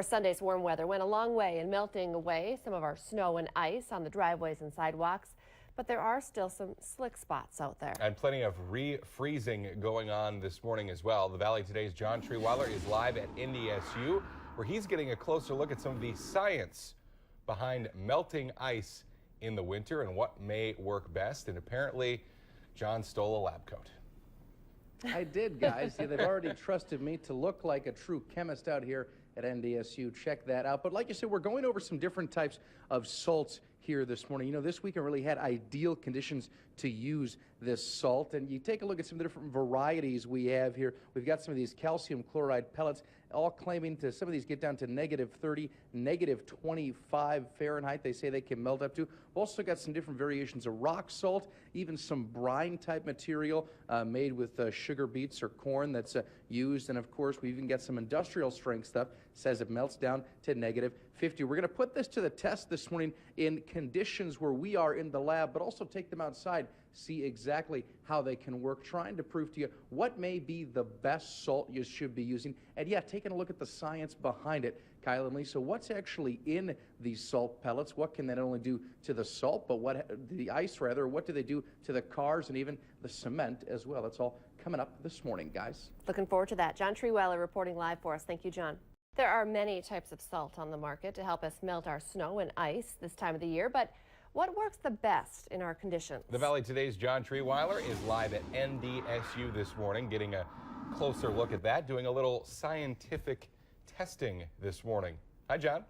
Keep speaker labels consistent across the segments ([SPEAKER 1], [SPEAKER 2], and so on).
[SPEAKER 1] Sunday's warm weather went a long way in melting away some of our snow and ice on the driveways and sidewalks, but there are still some slick spots out there.
[SPEAKER 2] And plenty of refreezing going on this morning as well. The Valley Today's John Treirweiler is live at NDSU, where he's getting a closer look at some of the science behind melting ice in the winter and what may work best. And apparently, John stole a lab coat.
[SPEAKER 3] I did, guys. Yeah, they've already trusted me to look like a true chemist out here at NDSU. Check that out. But like you said, we're going over some different types of salts here this morning. You know, this weekend really had ideal conditions to use this salt. And you take a look at some of the different varieties we have here. We've got some of these calcium chloride pellets, all claiming to, some of these get down to -30, -25 Fahrenheit. They say they can melt up to. We've also got some different variations of rock salt, even some brine type material made with sugar beets or corn that's used. And of course, we even got some industrial strength stuff. Says it melts down to -50. We're going to put this to the test this morning in conditions where we are in the lab, but also take them outside, see exactly how they can work, trying to prove to you what may be the best salt you should be using. And yeah, taking a look at the science behind it. Kyle and Lisa, what's actually in these salt pellets? What can they not only do to the salt, but the ice rather, what do they do to the cars and even the cement as well? That's all coming up this morning, guys.
[SPEAKER 1] Looking forward to that. John Treirweiler reporting live for us. Thank you, John. There are many types of salt on the market to help us melt our snow and ice this time of the year, but what works the best in our conditions?
[SPEAKER 2] The Valley Today's John Treirweiler is live at NDSU this morning, getting a closer look at that, doing a little scientific testing this morning. Hi, John.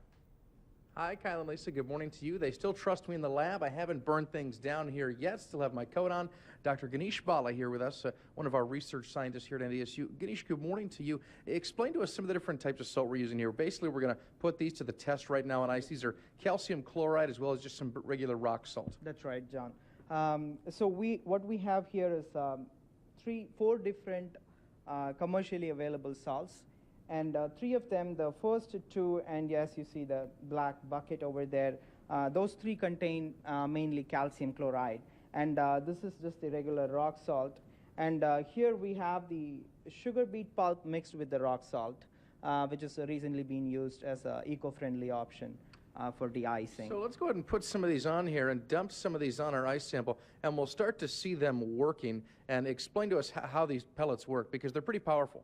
[SPEAKER 3] Hi, Kyle and Lisa. Good morning to you. They still trust me in the lab. I haven't burned things down here yet. Still have my coat on. Dr. Ganesh Bala here with us, one of our research scientists here at NDSU. Ganesh, good morning to you. Explain to us some of the different types of salt we're using here. Basically, we're going to put these to the test right now on ice. These are calcium chloride as well as just some regular rock salt.
[SPEAKER 4] That's right, John. What we have here is four different commercially available salts. And three of them, the first two, and yes, you see the black bucket over there, those three contain mainly calcium chloride. And this is just the regular rock salt. And here we have the sugar beet pulp mixed with the rock salt, which is recently being used as an eco-friendly option for de-icing.
[SPEAKER 3] So let's go ahead and put some of these on here and dump some of these on our ice sample, and we'll start to see them working. And explain to us how these pellets work, because they're pretty powerful.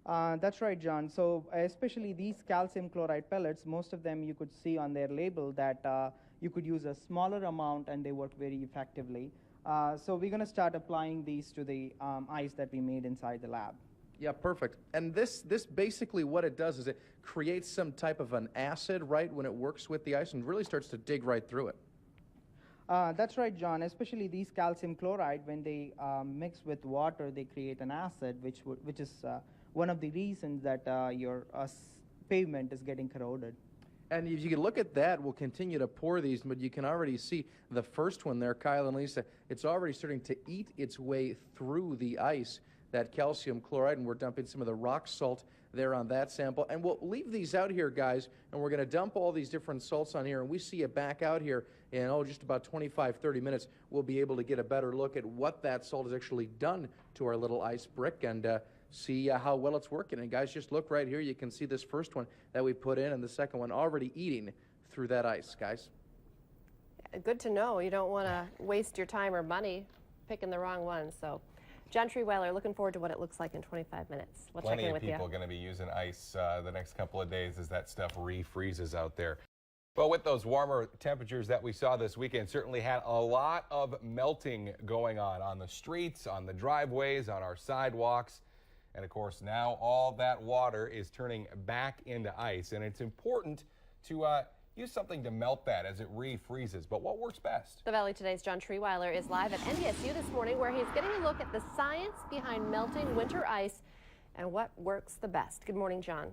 [SPEAKER 4] That's right, John. So especially these calcium chloride pellets, most of them you could see on their label that you could use a smaller amount and they work very effectively. So we're going to start applying these to the ice that we made inside the lab.
[SPEAKER 3] Yeah, perfect. And this basically what it does is it creates some type of an acid, right, when it works with the ice and really starts to dig right through it.
[SPEAKER 4] That's right, John. Especially these calcium chloride, when they mix with water, they create an acid, which is one of the reasons that your pavement is getting corroded.
[SPEAKER 3] And if you can look at that, we'll continue to pour these, but you can already see the first one there, Kyle and Lisa. It's already starting to eat its way through the ice, that calcium chloride, and we're dumping some of the rock salt there on that sample. And we'll leave these out here, guys, and we're going to dump all these different salts on here, and we see it back out here in, just about 25, 30 minutes. We'll be able to get a better look at what that salt has actually done to our little ice brick and see how well it's working. And guys, just look right here. You can see this first one that we put in and the second one already eating through that ice, guys.
[SPEAKER 1] Good to know. You don't want to waste your time or money picking the wrong one. So, John Treirweiler, looking forward to what it looks like in 25 minutes. We'll check in with you.
[SPEAKER 2] Plenty of people going to be using ice the next couple of days as that stuff refreezes out there. Well, with those warmer temperatures that we saw this weekend, certainly had a lot of melting going on the streets, on the driveways, on our sidewalks. And of course, now all that water is turning back into ice, and it's important to use something to melt that as it refreezes. But what works best?
[SPEAKER 1] The Valley Today's John Treirweiler is live at NDSU this morning, where he's getting a look at the science behind melting winter ice and what works the best. Good morning, John.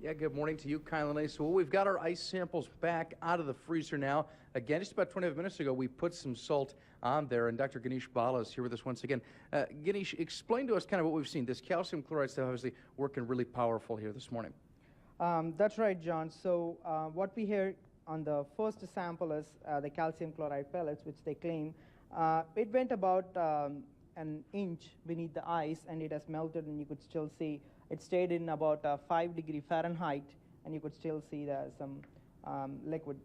[SPEAKER 3] Yeah, good morning to you, Kyle and Lisa. Well, we've got our ice samples back out of the freezer now. Again, just about 25 minutes ago, we put some salt on there, and Dr. Ganesh Bala is here with us once again. Ganesh, explain to us kind of what we've seen. This calcium chloride stuff obviously working really powerful here this morning.
[SPEAKER 4] That's right, John. So what we hear on the first sample is the calcium chloride pellets, which they claim. It went about an inch beneath the ice, and it has melted, and you could still see it stayed in about 5 degrees Fahrenheit and you could still see some liquid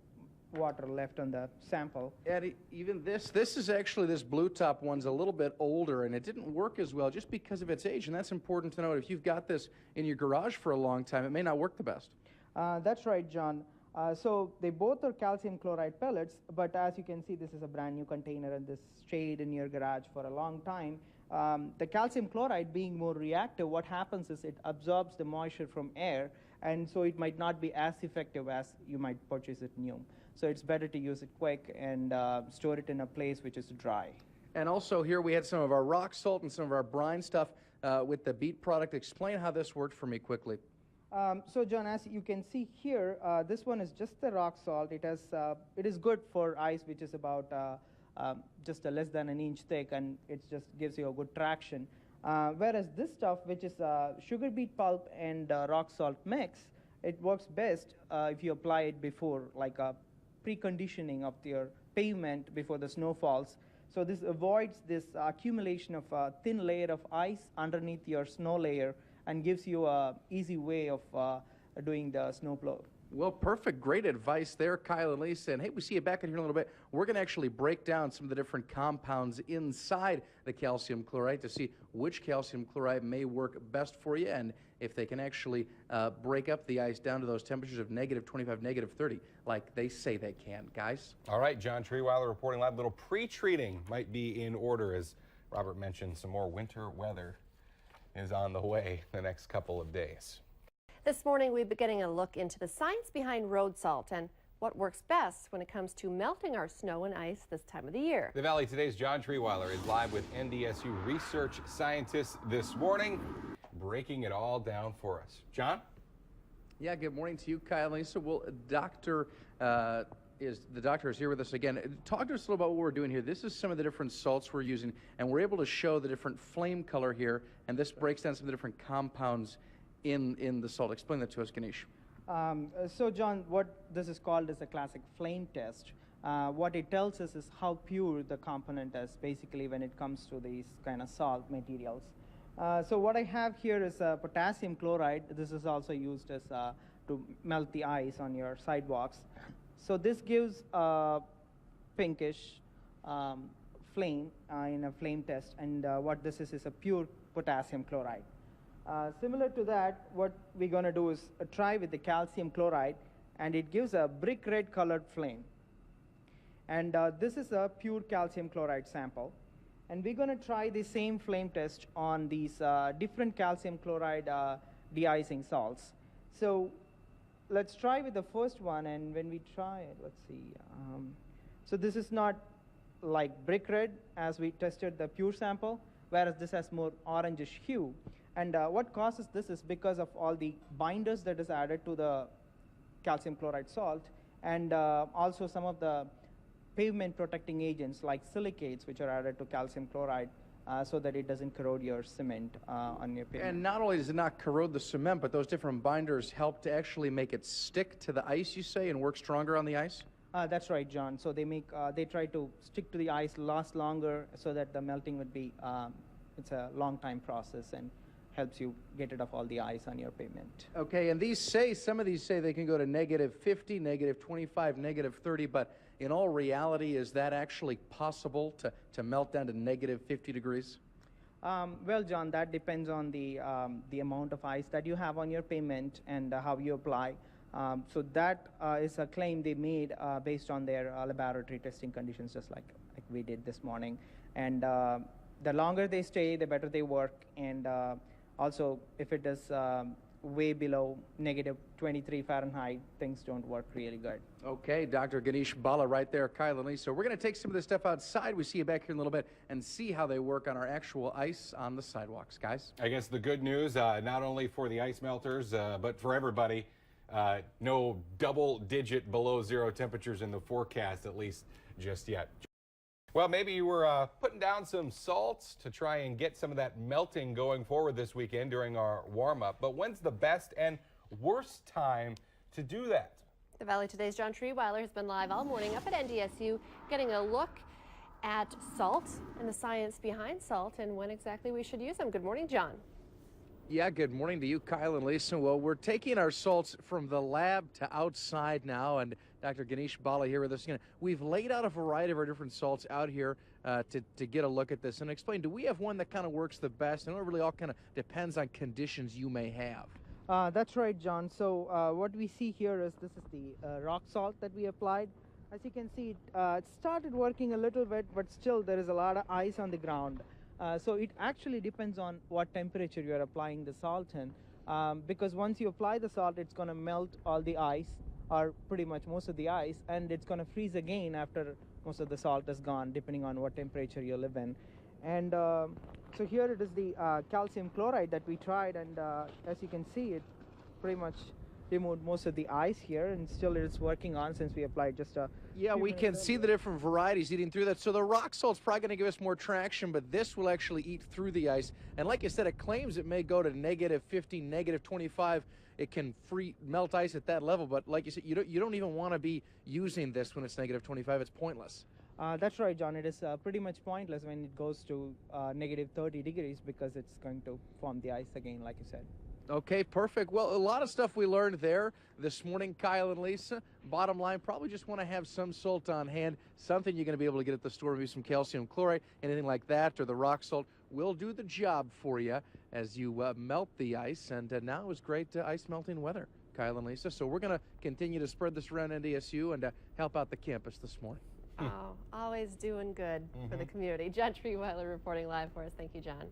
[SPEAKER 4] water left on the sample.
[SPEAKER 3] And even this is actually, this blue top one's a little bit older, and it didn't work as well just because of its age, and that's important to note. If you've got this in your garage for a long time, it may not work the best.
[SPEAKER 4] That's right, John. So they both are calcium chloride pellets, but as you can see, this is a brand new container and this stayed in your garage for a long time. The calcium chloride being more reactive, what happens is it absorbs the moisture from air, and so it might not be as effective as you might purchase it new. So it's better to use it quick and store it in a place which is dry.
[SPEAKER 3] And also here we had some of our rock salt and some of our brine stuff with the beet product. Explain how this worked for me quickly.
[SPEAKER 4] So John, as you can see here, this one is just the rock salt. It is good for ice which is about just less than an inch thick, and it just gives you a good traction. Whereas this stuff, which is sugar beet pulp and rock salt mix, it works best if you apply it before, like a preconditioning of your pavement before the snow falls. So this avoids this accumulation of a thin layer of ice underneath your snow layer and gives you an easy way of doing the snow plow.
[SPEAKER 3] Well, perfect. Great advice there, Kyle and Lisa. And hey, we see you back in here in a little bit. We're going to actually break down some of the different compounds inside the calcium chloride to see which calcium chloride may work best for you and if they can actually break up the ice down to those temperatures of -25, -30, like they say they can. Guys?
[SPEAKER 2] All right, John Treirweiler reporting live. Little pre-treating might be in order, as Robert mentioned. Some more winter weather is on the way the next couple of days.
[SPEAKER 1] This morning, we've been getting a look into the science behind road salt and what works best when it comes to melting our snow and ice this time of the year.
[SPEAKER 2] The Valley Today's John Treirweiler is live with NDSU research scientists this morning, breaking it all down for us. John?
[SPEAKER 3] Yeah, good morning to you, Kyle and Lisa. Well, the doctor is here with us again. Talk to us a little about what we're doing here. This is some of the different salts we're using, and we're able to show the different flame color here, and this breaks down some of the different compounds in the salt. Explain that to us, Ganesh.
[SPEAKER 4] So John, what this is called is a classic flame test. What it tells us is how pure the component is, basically, when it comes to these kind of salt materials. So what I have here is potassium chloride. This is also used as to melt the ice on your sidewalks. So this gives a pinkish flame in a flame test, and what this is a pure potassium chloride. Similar to that, what we're going to do is try with the calcium chloride, and it gives a brick red colored flame. And this is a pure calcium chloride sample. And we're going to try the same flame test on these different calcium chloride de-icing salts. So let's try with the first one, and when we try it, let's see. So this is not like brick red as we tested the pure sample, whereas this has more orangish hue. And what causes this is because of all the binders that is added to the calcium chloride salt, and also some of the pavement protecting agents like silicates, which are added to calcium chloride so that it doesn't corrode your cement on your pavement.
[SPEAKER 3] And not only does it not corrode the cement, but those different binders help to actually make it stick to the ice, you say, and work stronger on the ice?
[SPEAKER 4] That's right, John. So they try to stick to the ice, last longer, so that the melting would be, it's a long time process and helps you get rid of all the ice on your pavement.
[SPEAKER 3] Okay, and some of these say they can go to -50, -25, -30, but in all reality, is that actually possible to melt down to -50 degrees?
[SPEAKER 4] Well, John, that depends on the amount of ice that you have on your pavement and how you apply. So that is a claim they made based on their laboratory testing conditions, just like we did this morning. And the longer they stay, the better they work. And also, if it is way below -23 Fahrenheit, things don't work really good.
[SPEAKER 3] Okay, Dr. Ganesh Bala right there, Kyle and Lisa. So we're going to take some of this stuff outside. We see you back here in a little bit and see how they work on our actual ice on the sidewalks, guys.
[SPEAKER 2] I guess the good news, not only for the ice melters, but for everybody, no double-digit below zero temperatures in the forecast, at least just yet. Well, maybe you were putting down some salts to try and get some of that melting going forward this weekend during our warm-up. But when's the best and worst time to do that?
[SPEAKER 1] The Valley Today's John Treirweiler has been live all morning up at NDSU, getting a look at salt and the science behind salt and when exactly we should use them. Good morning, John.
[SPEAKER 3] Yeah, good morning to you, Kyle and Lisa. Well, we're taking our salts from the lab to outside now, and Dr. Ganesh Bala here with us. We've laid out a variety of our different salts out here to get a look at this and explain, do we have one that kind of works the best? And it really all kind of depends on conditions you may have.
[SPEAKER 4] That's right, John. So what we see here is this is the rock salt that we applied. As you can see, it started working a little bit, but still there is a lot of ice on the ground. So it actually depends on what temperature you're applying the salt in, because once you apply the salt, it's going to melt all the ice, or pretty much most of the ice, and it's going to freeze again after most of the salt is gone, depending on what temperature you live in. And so here it is the calcium chloride that we tried, and as you can see, it pretty much removed most of the ice here, and still it's working on since we applied just a
[SPEAKER 3] Yeah,
[SPEAKER 4] few
[SPEAKER 3] we
[SPEAKER 4] minutes
[SPEAKER 3] can see
[SPEAKER 4] earlier.
[SPEAKER 3] the different varieties eating through that. So the rock salt's probably going to give us more traction, but this will actually eat through the ice. And like you said, it claims it may go to negative 50, negative 25. It can melt ice at that level, but like you said, you don't even want to be using this when it's negative 25. It's pointless.
[SPEAKER 4] That's right, John. It is pretty much pointless when it goes to negative 30 degrees because it's going to form the ice again, like you said.
[SPEAKER 3] Okay, perfect. Well, a lot of stuff we learned there this morning, Kyle and Lisa. Bottom line, probably just want to have some salt on hand, something you're going to be able to get at the store, maybe some calcium chloride, anything like that, or the rock salt will do the job for you as you melt the ice. And now is great ice melting weather, Kyle and Lisa. So we're going to continue to spread this around NDSU and help out the campus this morning.
[SPEAKER 1] Oh, always doing good for the community. John Treirweiler reporting live for us. Thank you, John.